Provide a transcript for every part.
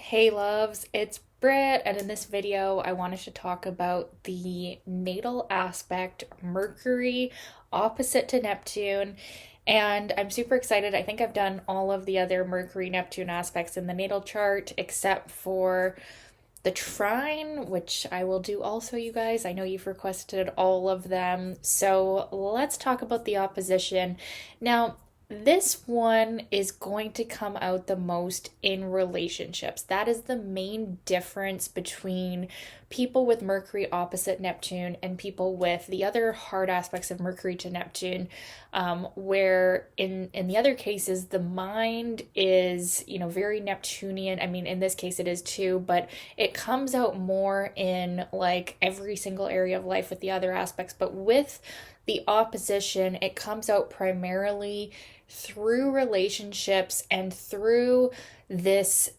Hey loves, it's Britt, and in this video, I wanted to talk about the natal aspect, Mercury opposite to Neptune. And I'm super excited. I think I've done all of the other Mercury Neptune aspects in the natal chart except for the trine, which I will do also, you guys. I know you've requested all of them. So let's talk about the opposition. Now, this one is going to come out the most in relationships. That is the main difference between people with Mercury opposite Neptune and people with the other hard aspects of Mercury to Neptune, where in the other cases the mind is very Neptunian. I mean, in this case it is too, but it comes out more in like every single area of life with the other aspects. But with the opposition, it comes out primarily through relationships and through this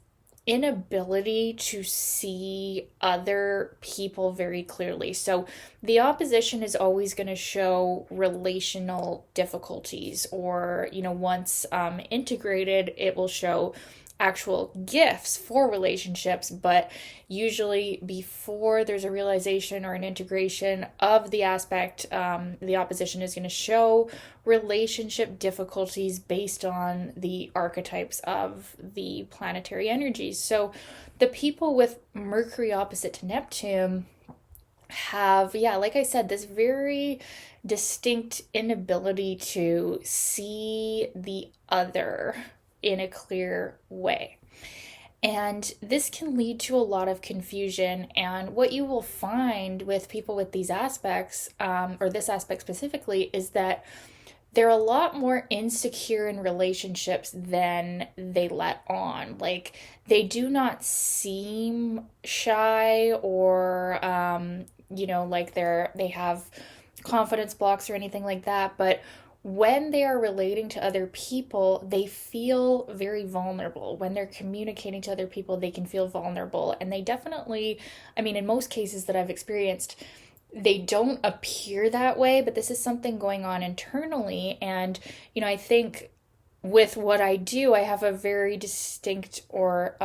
inability to see other people very clearly. So the opposition is always going to show relational difficulties, or, once integrated, it will show actual gifts for relationships, but usually before there's a realization or an integration of the aspect, the opposition is going to show relationship difficulties based on the archetypes of the planetary energies. So the people with Mercury opposite to Neptune have, yeah, like I said, this very distinct inability to see the other in a clear way. And this can lead to a lot of confusion. And what you will find with people with these aspects, or this aspect specifically, is that they're a lot more insecure in relationships than they let on. Like, they do not seem shy or, like they have confidence blocks or anything like that. But when they are relating to other people, they feel very vulnerable. When they're communicating to other people, they can feel vulnerable. And they definitely, I mean, in most cases that I've experienced, they don't appear that way, but this is something going on internally. And, I think with what I do, I have a very distinct or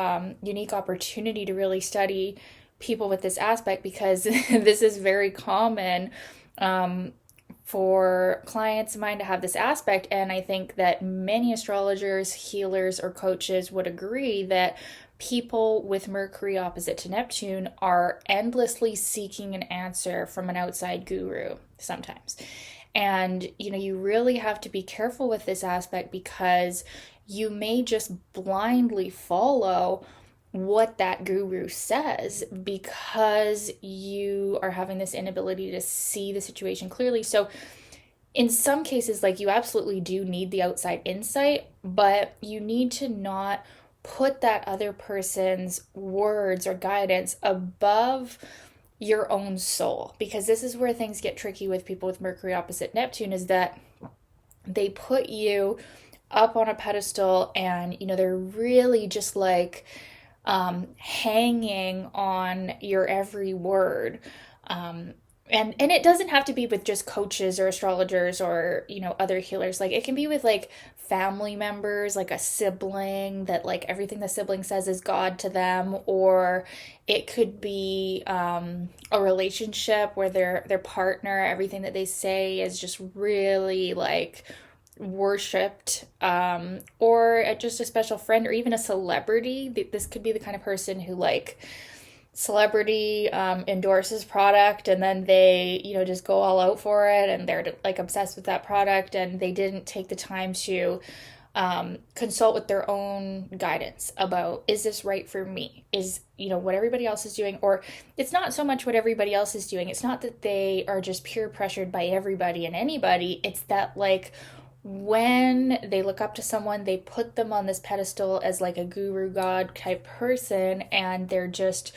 unique opportunity to really study people with this aspect, because this is very common. For clients of mine to have this aspect. And I think that many astrologers, healers, or coaches would agree that people with Mercury opposite to Neptune are endlessly seeking an answer from an outside guru sometimes. And, you really have to be careful with this aspect, because you may just blindly follow what that guru says because you are having this inability to see the situation clearly. So in some cases, like, you absolutely do need the outside insight, but you need to not put that other person's words or guidance above your own soul, because this is where things get tricky with people with Mercury opposite Neptune, is that they put you up on a pedestal and they're really just like hanging on your every word. And it doesn't have to be with just coaches or astrologers or, other healers. Like, it can be with like family members, like a sibling, that like everything the sibling says is God to them. Or it could be a relationship where their partner, everything that they say is just really like worshipped, or just a special friend, or even a celebrity. This could be the kind of person who, like, celebrity endorses product, and then they just go all out for it, and they're like obsessed with that product, and they didn't take the time to consult with their own guidance about, is this right for me? Is what everybody else is doing? Or it's not so much what everybody else is doing, it's not that they are just peer pressured by everybody and anybody. It's that, like, when they look up to someone, they put them on this pedestal as like a guru god type person, and they're just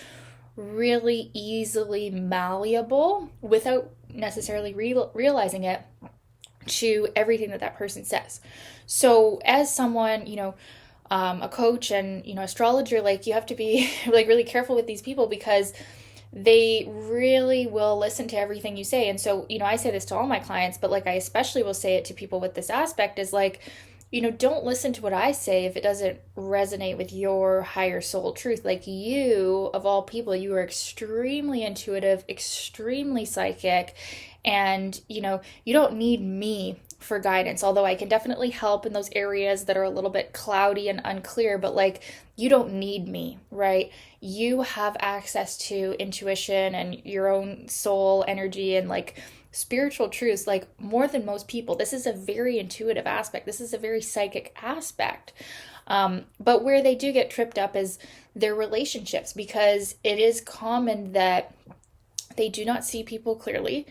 really easily malleable without necessarily realizing it to everything that person says. So as someone, a coach and, astrologer, like, you have to be like really careful with these people, because they really will listen to everything you say. And so, I say this to all my clients, but like, I especially will say it to people with this aspect, is like, don't listen to what I say if it doesn't resonate with your higher soul truth. Like you, of all people, you are extremely intuitive, extremely psychic, and you don't need me for guidance, although I can definitely help in those areas that are a little bit cloudy and unclear, but like you don't need me, right? You have access to intuition and your own soul energy and like spiritual truths like more than most people. This is a very intuitive aspect. This is a very psychic aspect. But where they do get tripped up is their relationships, because it is common that they do not see people clearly.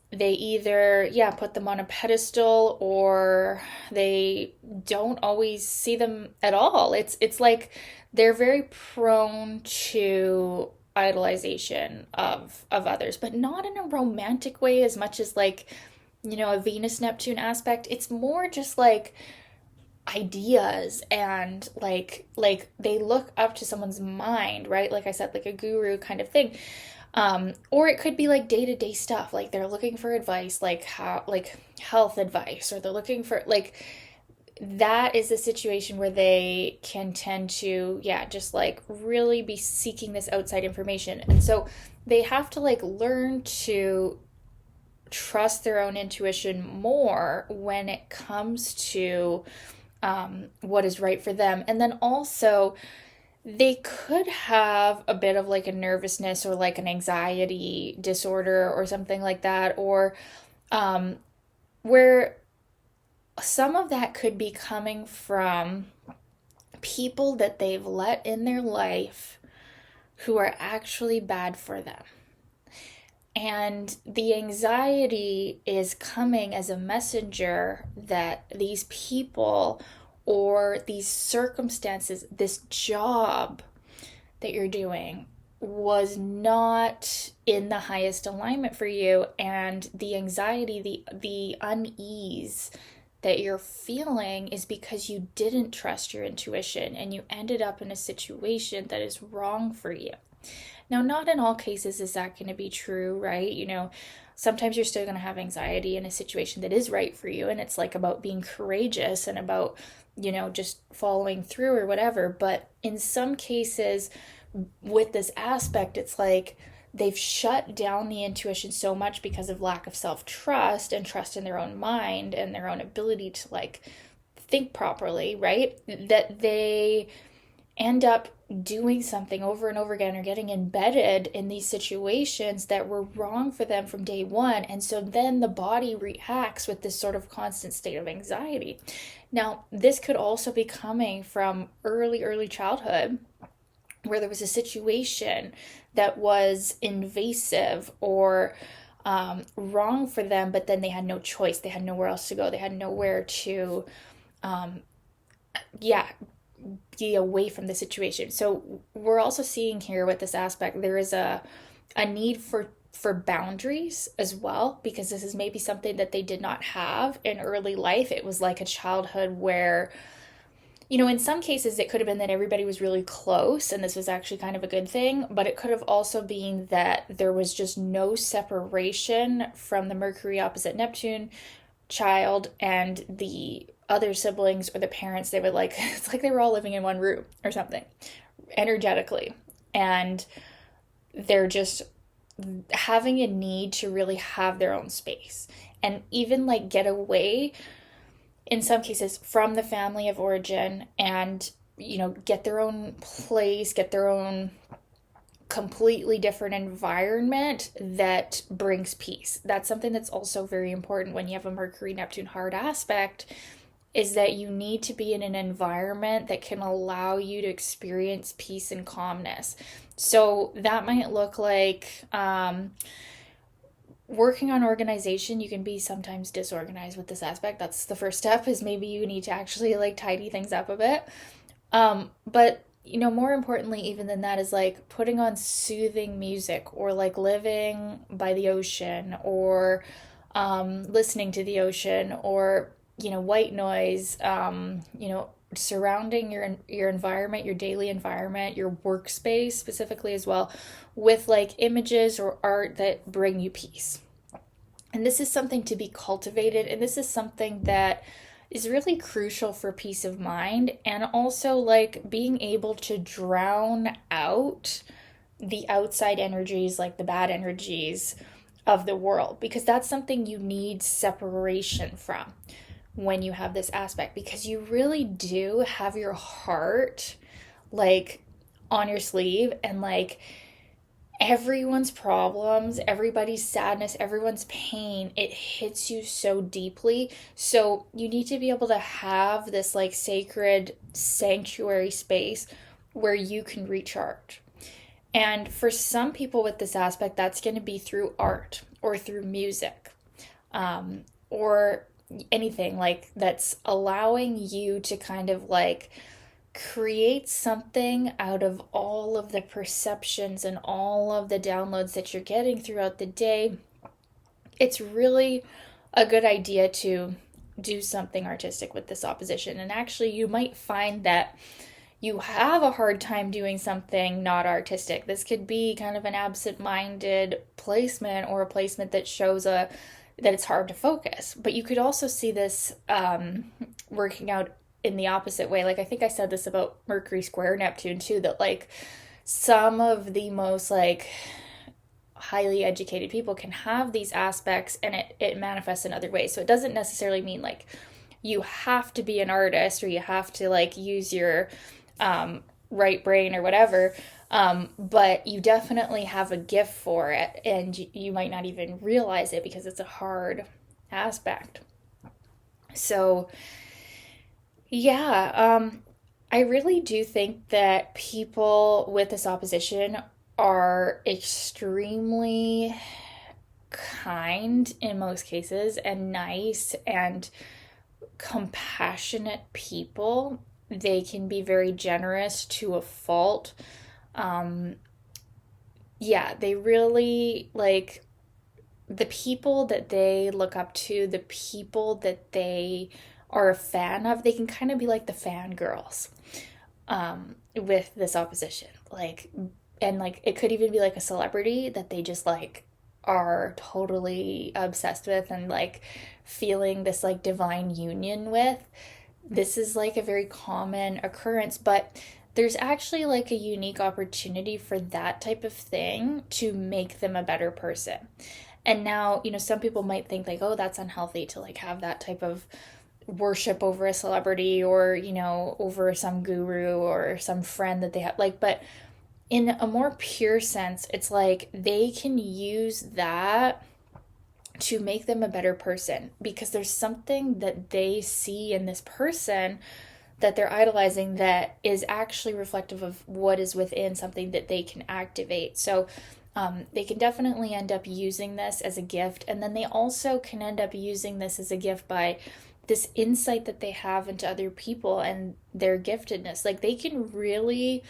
They either, yeah, put them on a pedestal, or they don't always see them at all. It's like they're very prone to idolization of others, but not in a romantic way as much as like, a Venus Neptune aspect. It's more just like ideas, and like they look up to someone's mind, right? Like I said, like a guru kind of thing. Or it could be like day-to-day stuff, like they're looking for advice, like how, like health advice, or they're looking for like, that is a situation where they can tend to, yeah, just like really be seeking this outside information. And so they have to like learn to trust their own intuition more when it comes to what is right for them. And then also, they could have a bit of like a nervousness or like an anxiety disorder or something like that, or where some of that could be coming from people that they've let in their life who are actually bad for them. And the anxiety is coming as a messenger that these people or these circumstances, this job that you're doing, was not in the highest alignment for you. And the anxiety, the unease that you're feeling is because you didn't trust your intuition and you ended up in a situation that is wrong for you. Now, not in all cases is that going to be true, right? Sometimes you're still going to have anxiety in a situation that is right for you, and it's like about being courageous and about, just following through or whatever. But in some cases, with this aspect, it's like they've shut down the intuition so much because of lack of self-trust and trust in their own mind and their own ability to like think properly, right? That they end up doing something over and over again, or getting embedded in these situations that were wrong for them from day one. And so then the body reacts with this sort of constant state of anxiety. Now, this could also be coming from early childhood, where there was a situation that was invasive or wrong for them, but then they had no choice. They had nowhere else to go. They had nowhere to, be away from the situation. So we're also seeing here with this aspect, there is a need for boundaries as well, because this is maybe something that they did not have in early life. It was like a childhood where, in some cases it could have been that everybody was really close and this was actually kind of a good thing, but it could have also been that there was just no separation from the Mercury opposite Neptune child and the other siblings or the parents. They would like, it's like they were all living in one room or something energetically, and they're just having a need to really have their own space and even like get away in some cases from the family of origin, and get their own place, get their own completely different environment that brings peace. That's something that's also very important when you have a Mercury Neptune hard aspect, is that you need to be in an environment that can allow you to experience peace and calmness. So that might look like working on organization. You can be sometimes disorganized with this aspect. That's the first step, is maybe you need to actually like tidy things up a bit. But more importantly even than that is like putting on soothing music, or like living by the ocean, or listening to the ocean, or white noise, surrounding your environment, your daily environment, your workspace specifically as well, with like images or art that bring you peace. And this is something to be cultivated, and this is something that is really crucial for peace of mind, and also like being able to drown out the outside energies, like the bad energies of the world, because that's something you need separation from when you have this aspect, because you really do have your heart like on your sleeve, and like everyone's problems, everybody's sadness, everyone's pain, it hits you so deeply. So you need to be able to have this like sacred sanctuary space where you can recharge. And for some people with this aspect, that's going to be through art or through music, or anything like that's allowing you to kind of like create something out of all of the perceptions and all of the downloads that you're getting throughout the day. It's really a good idea to do something artistic with this opposition. And actually, you might find that you have a hard time doing something not artistic. This could be kind of an absent-minded placement, or a placement that shows that it's hard to focus. But you could also see this working out in the opposite way. Like I think I said this about Mercury square Neptune too, that like some of the most like highly educated people can have these aspects, and it manifests in other ways. So it doesn't necessarily mean like you have to be an artist, or you have to like use your right brain or whatever, but you definitely have a gift for it, and you might not even realize it because it's a hard aspect. So yeah, I really do think that people with this opposition are extremely kind in most cases, and nice and compassionate people. They can be very generous to a fault. Um, yeah, they really like the people that they look up to, the people that they are a fan of, they can kind of be like the fangirls with this opposition. Like, and like it could even be like a celebrity that they just like are totally obsessed with, and like feeling this like divine union with. This is like a very common occurrence, but there's actually like a unique opportunity for that type of thing to make them a better person. And now, some people might think like, oh, that's unhealthy to like have that type of worship over a celebrity, or, over some guru or some friend that they have. Like, but in a more pure sense, it's like they can use that to make them a better person, because there's something that they see in this person that they're idolizing that is actually reflective of what is within, something that they can activate. So they can definitely end up using this as a gift. And then they also can end up using this as a gift by this insight that they have into other people and their giftedness. Like they can really,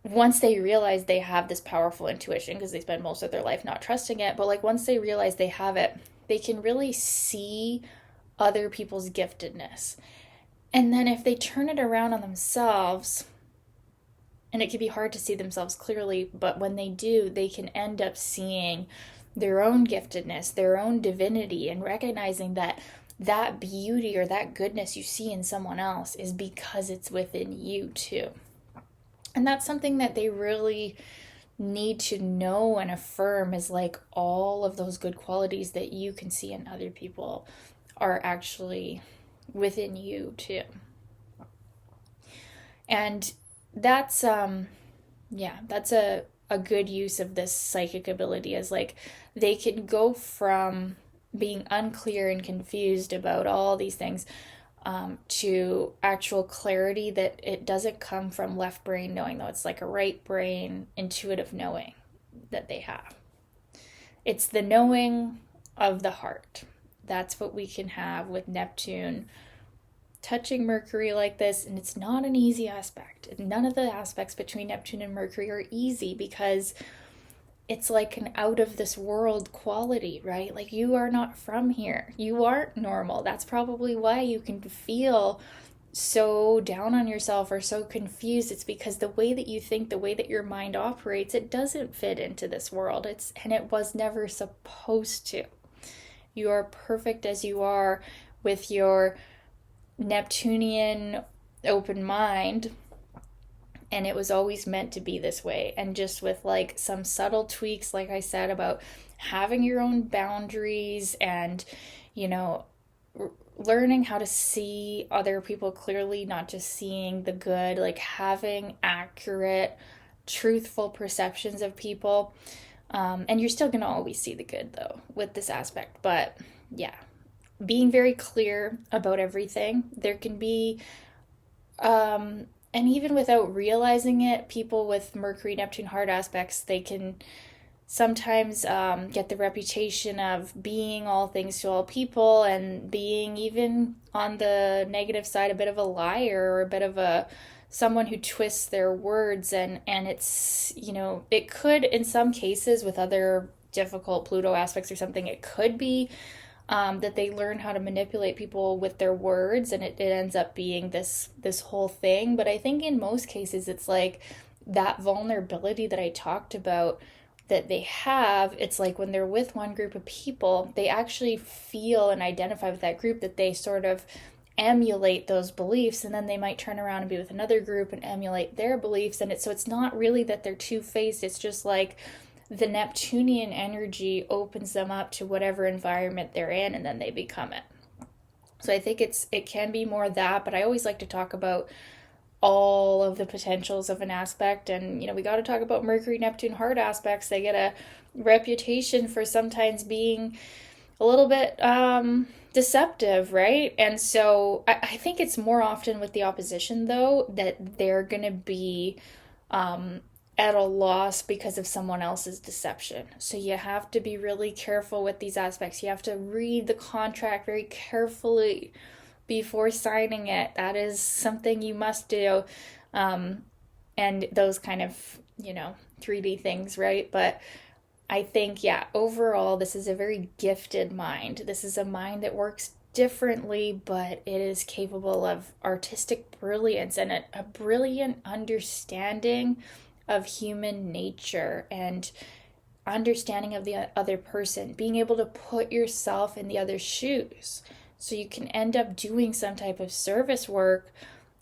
once they realize they have this powerful intuition, because they spend most of their life not trusting it, but like once they realize they have it, they can really see other people's giftedness. And then if they turn it around on themselves, and it can be hard to see themselves clearly, but when they do, they can end up seeing their own giftedness, their own divinity, and recognizing that that beauty or that goodness you see in someone else is because it's within you too. And that's something that they really need to know and affirm, is like all of those good qualities that you can see in other people are actually within you too. And that's that's a good use of this psychic ability, is like they can go from being unclear and confused about all these things, to actual clarity that it doesn't come from left brain knowing, though. It's like a right brain intuitive knowing that they have. It's the knowing of the heart. That's what we can have with Neptune touching Mercury like this. And it's not an easy aspect. None of the aspects between Neptune and Mercury are easy, because it's like an out of this world quality, right? Like you are not from here. You aren't normal. That's probably why you can feel so down on yourself or so confused. It's because the way that you think, the way that your mind operates, it doesn't fit into this world. And it was never supposed to. You are perfect as you are, with your Neptunian open mind, and it was always meant to be this way. And just with like some subtle tweaks, like I said, about having your own boundaries and, you know, learning how to see other people clearly, not just seeing the good, like having accurate, truthful perceptions of people. And you're still going to always see the good though with this aspect. But yeah, being very clear about everything. There can be, and even without realizing it, people with Mercury, Neptune hard aspects, they can sometimes get the reputation of being all things to all people and being, even on the negative side, a bit of a liar or a bit of a someone who twists their words. And it's, it could, in some cases with other difficult Pluto aspects or something, it could be that they learn how to manipulate people with their words, and it ends up being this whole thing. But I think in most cases it's like that vulnerability that I talked about that they have. It's like when they're with one group of people, they actually feel and identify with that group, that they sort of emulate those beliefs, and then they might turn around and be with another group and emulate their beliefs. And so it's not really that they're two-faced, it's just like the Neptunian energy opens them up to whatever environment they're in, and then they become it. So I think it can be more that, but I always like to talk about all of the potentials of an aspect. And we got to talk about Mercury Neptune hard aspects. They get a reputation for sometimes being a little bit deceptive, right? And so I think it's more often with the opposition, though, that they're going to be at a loss because of someone else's deception. So you have to be really careful with these aspects. You have to read the contract very carefully before signing it. That is something you must do. And those kind of, 3D things, right? But I think, yeah, overall, this is a very gifted mind. This is a mind that works differently, but it is capable of artistic brilliance and a brilliant understanding of human nature and understanding of the other person, being able to put yourself in the other's shoes. So you can end up doing some type of service work.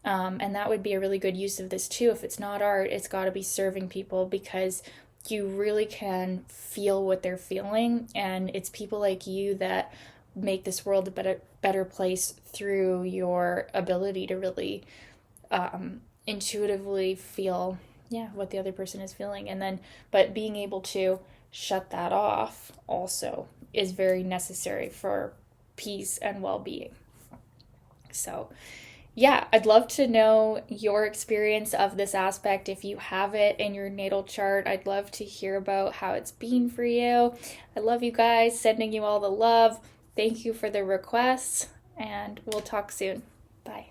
And that would be a really good use of this too. If it's not art, it's got to be serving people, because you really can feel what they're feeling. And it's people like you that make this world a better place through your ability to really intuitively feel, yeah, what the other person is feeling. And then, but being able to shut that off also is very necessary for peace and well-being. So yeah, I'd love to know your experience of this aspect. If you have it in your natal chart, I'd love to hear about how it's been for you. I love you guys, sending you all the love. Thank you for the requests, and we'll talk soon. Bye.